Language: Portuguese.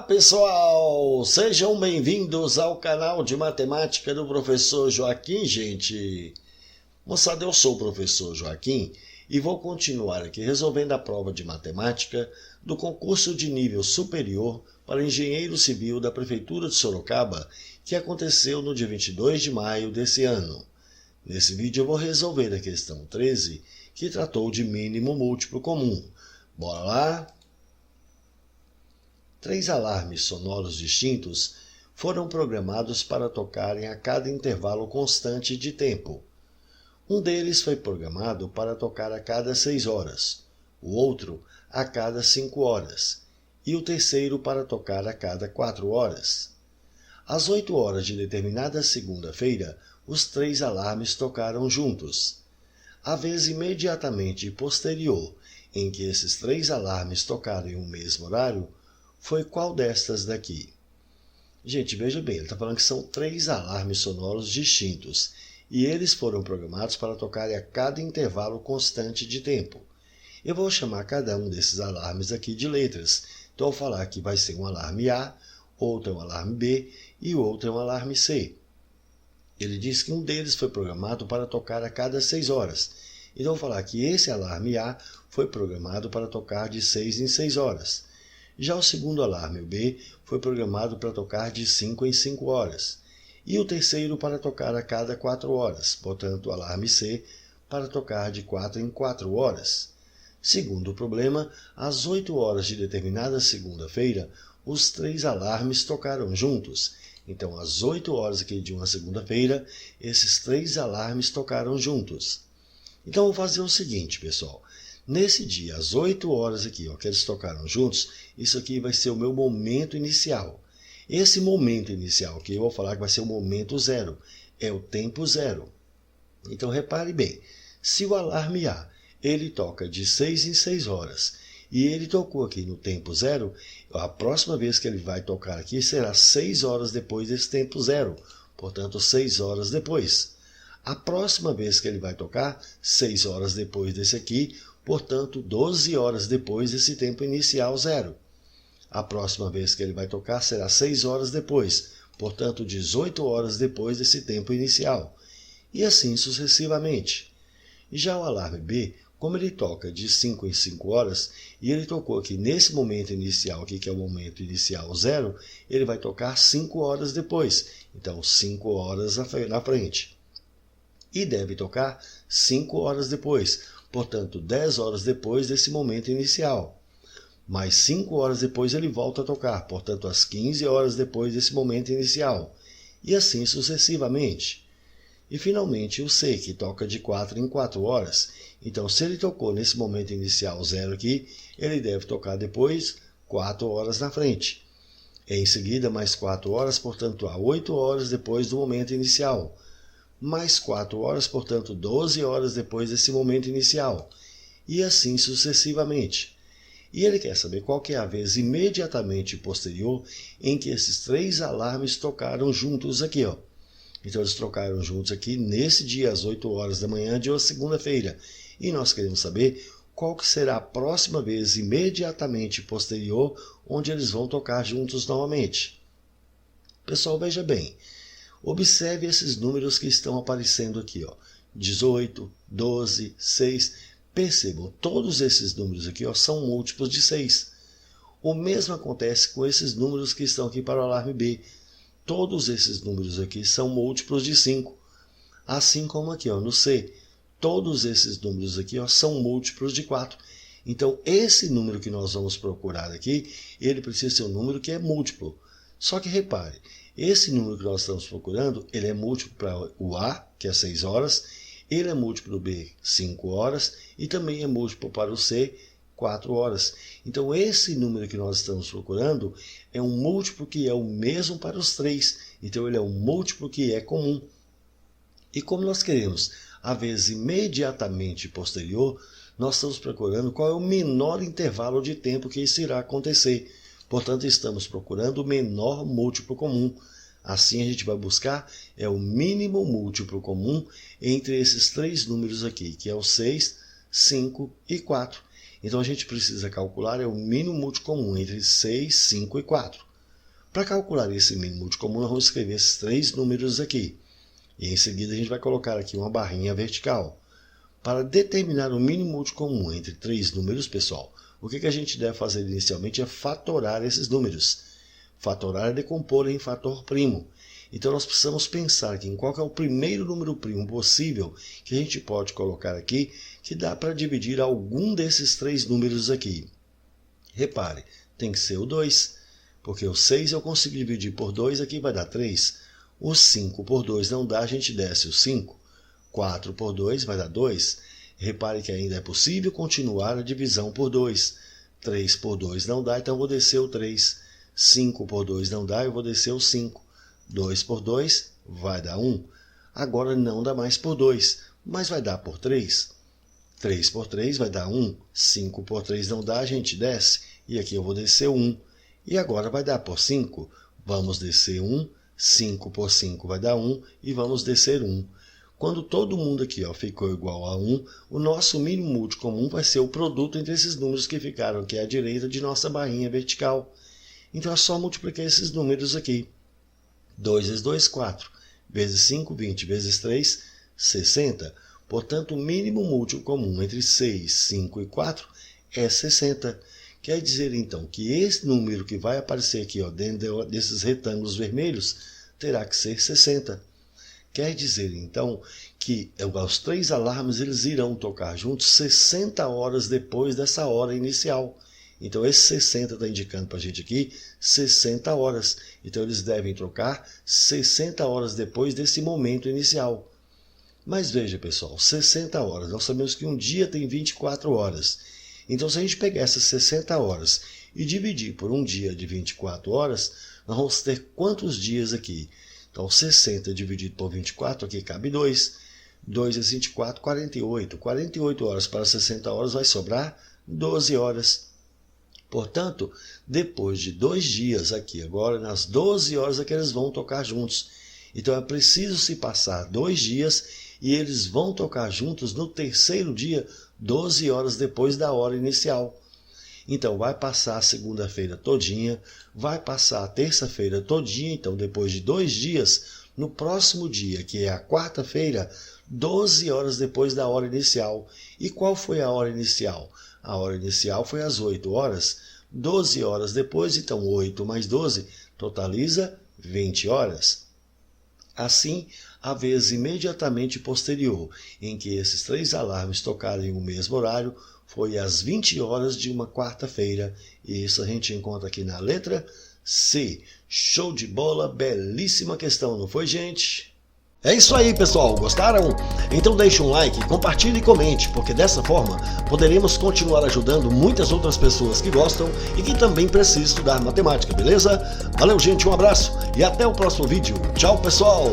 Pessoal, sejam bem-vindos ao canal de matemática do professor Joaquim, gente. Moçada, eu sou o professor Joaquim e vou continuar aqui resolvendo a prova de matemática do concurso de nível superior para engenheiro civil da Prefeitura de Sorocaba, que aconteceu no dia 22 de maio desse ano. Nesse vídeo eu vou resolver a questão 13, que tratou de mínimo múltiplo comum. Bora lá? 3 alarmes sonoros distintos foram programados para tocarem a cada intervalo constante de tempo. Um deles foi programado para tocar a cada 6 horas, o outro a cada 5 horas e o terceiro para tocar a cada 4 horas. Às 8 horas de determinada segunda-feira, os 3 alarmes tocaram juntos. A vez imediatamente posterior em que esses 3 alarmes tocaram em um mesmo horário foi qual destas daqui? Gente, veja bem, ele está falando que são 3 alarmes sonoros distintos e eles foram programados para tocarem a cada intervalo constante de tempo. Eu vou chamar cada um desses alarmes aqui de letras. Então, eu vou falar que vai ser um alarme A, outro é um alarme B e o outro é um alarme C. Ele diz que um deles foi programado para tocar a cada 6 horas. Então, eu vou falar que esse alarme A foi programado para tocar de 6 em 6 horas. Já o segundo alarme, o B, foi programado para tocar de 5 em 5 horas. E o terceiro para tocar a cada 4 horas, portanto, o alarme C para tocar de 4 em 4 horas. Segundo o problema, às 8 horas de determinada segunda-feira, os 3 alarmes tocaram juntos. Então, às 8 horas aqui de uma segunda-feira, esses 3 alarmes tocaram juntos. Então, vou fazer o seguinte, pessoal. Nesse dia, às 8 horas aqui, que eles tocaram juntos, isso aqui vai ser o meu momento inicial. Esse momento inicial que eu vou falar que vai ser o momento zero, é o tempo zero. Então, repare bem, se o alarme A, ele toca de 6 em 6 horas, e ele tocou aqui no tempo zero, a próxima vez que ele vai tocar aqui será 6 horas depois desse tempo zero, portanto, 6 horas depois. A próxima vez que ele vai tocar, 6 horas depois desse aqui, portanto, 12 horas depois desse tempo inicial zero. A próxima vez que ele vai tocar será 6 horas depois, portanto, 18 horas depois desse tempo inicial. E assim sucessivamente. Já o alarme B, como ele toca de 5 em 5 horas, e ele tocou aqui nesse momento inicial, aqui, que é o momento inicial zero, ele vai tocar 5 horas depois. Então, 5 horas na frente. E deve tocar 5 horas depois, portanto, 10 horas depois desse momento inicial. Mais 5 horas depois ele volta a tocar, portanto, às 15 horas depois desse momento inicial. E assim sucessivamente. E finalmente o C, que toca de 4 em 4 horas. Então, se ele tocou nesse momento inicial zero aqui, ele deve tocar depois 4 horas na frente. Em seguida, mais 4 horas, portanto, há 8 horas depois do momento inicial. Mais 4 horas, portanto, 12 horas depois desse momento inicial. E assim sucessivamente. E ele quer saber qual que é a vez imediatamente posterior em que esses 3 alarmes tocaram juntos aqui. Então, eles tocaram juntos aqui nesse dia, às 8 horas da manhã de uma segunda-feira. E nós queremos saber qual que será a próxima vez imediatamente posterior onde eles vão tocar juntos novamente. Pessoal, veja bem. Observe esses números que estão aparecendo aqui. 18, 12, 6... Percebam, todos esses números aqui são múltiplos de 6. O mesmo acontece com esses números que estão aqui para o alarme B. Todos esses números aqui são múltiplos de 5. Assim como aqui no C, todos esses números aqui são múltiplos de 4. Então, esse número que nós vamos procurar aqui, ele precisa ser um número que é múltiplo. Só que repare, esse número que nós estamos procurando, ele é múltiplo para o A, que é 6 horas, ele é múltiplo do B, 5 horas, e também é múltiplo para o C, 4 horas. Então, esse número que nós estamos procurando é um múltiplo que é o mesmo para os 3. Então, ele é um múltiplo que é comum. E como nós queremos a vez imediatamente posterior, nós estamos procurando qual é o menor intervalo de tempo que isso irá acontecer. Portanto, estamos procurando o menor múltiplo comum. Assim, a gente vai buscar o mínimo múltiplo comum entre esses 3 números aqui, que é o 6, 5 e 4. Então, a gente precisa calcular o mínimo múltiplo comum entre 6, 5 e 4. Para calcular esse mínimo múltiplo comum, nós vamos escrever esses 3 números aqui. E em seguida a gente vai colocar aqui uma barrinha vertical. Para determinar o mínimo múltiplo comum entre 3 números, pessoal, o que a gente deve fazer inicialmente é fatorar esses números. Fatorar é decompor em fator primo. Então nós precisamos pensar aqui em qual é o primeiro número primo possível que a gente pode colocar aqui, que dá para dividir algum desses 3 números aqui. Repare, tem que ser o 2, porque o 6 eu consigo dividir por 2, aqui vai dar 3. O 5 por 2 não dá, a gente desce o 5. 4 por 2 vai dar 2. Repare que ainda é possível continuar a divisão por 2. 3 por 2 não dá, então eu vou descer o 3. 5 por 2 não dá, eu vou descer o 5. 2 por 2 vai dar 1. Agora não dá mais por 2, mas vai dar por 3. 3 por 3 vai dar 1. 5 por 3 não dá, a gente desce. E aqui eu vou descer 1. E agora vai dar por 5. Vamos descer 1. 5 por 5 vai dar 1. E vamos descer 1. Quando todo mundo aqui ficou igual a 1, o nosso mínimo múltiplo comum vai ser o produto entre esses números que ficaram aqui à direita de nossa barrinha vertical. Então é só multiplicar esses números aqui. 2 vezes 2, 4. Vezes 5, 20. Vezes 3, 60. Portanto, o mínimo múltiplo comum entre 6, 5 e 4 é 60. Quer dizer, então, que esse número que vai aparecer aqui dentro desses retângulos vermelhos terá que ser 60. Quer dizer, então, que os 3 alarmes eles irão tocar juntos 60 horas depois dessa hora inicial. Então, esse 60 está indicando para a gente aqui 60 horas. Então, eles devem trocar 60 horas depois desse momento inicial. Mas veja, pessoal, 60 horas. Nós sabemos que um dia tem 24 horas. Então, se a gente pegar essas 60 horas e dividir por um dia de 24 horas, nós vamos ter quantos dias aqui? Então, 60 dividido por 24, aqui cabe 2. 2 vezes 24, 48. 48 horas para 60 horas vai sobrar 12 horas. Portanto, depois de 2 dias aqui, agora nas 12 horas é que eles vão tocar juntos. Então, é preciso se passar 2 dias e eles vão tocar juntos no terceiro dia, 12 horas depois da hora inicial. Então, vai passar a segunda-feira todinha, vai passar a terça-feira todinha, então depois de 2 dias, no próximo dia, que é a quarta-feira, 12 horas depois da hora inicial. E qual foi a hora inicial? A hora inicial foi às 8 horas. 12 horas depois, então 8 mais 12, totaliza 20 horas. Assim, a vez imediatamente posterior, em que esses 3 alarmes tocaram em um mesmo horário, foi às 20 horas de uma quarta-feira. E isso a gente encontra aqui na letra C. Show de bola, belíssima questão, não foi, gente? É isso aí, pessoal. Gostaram? Então deixe um like, compartilhe e comente, porque dessa forma poderemos continuar ajudando muitas outras pessoas que gostam e que também precisam estudar matemática, beleza? Valeu, gente, um abraço e até o próximo vídeo. Tchau, pessoal!